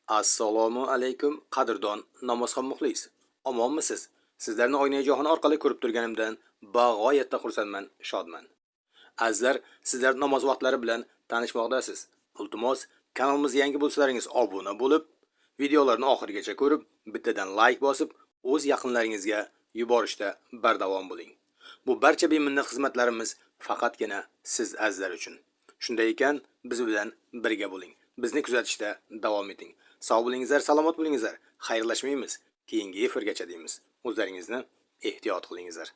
Assalomu alaykum qadrdon namozxon muxlis. Omonmisiz? Sizlarni oynajohon orqali ko'rib turganimdan bag'oyatda xursandman, shodman. Azizlar, sizlar namoz vaqtlari bilan tanishmoqdasiz. Iltimos, kanalimizga yangi bo'lsalaringiz obuna bo'lib, videolarni oxirigacha ko'rib, bittadan like bosib, o'z yaqinlaringizga yuborishda bardavom bo'ling. Bu barcha beminnet xizmatlarimiz faqatgina siz azizlar uchun. Shunday ekan, biz bilan birga bo'ling. Bizni kuzatishda davom eting. Sog' bo'lingizlar, salomat bo'lingizlar. Xayrlashmaymiz. Keyingi efirgacha deymiz. O'zlaringizni ehtiyot qilingizlar.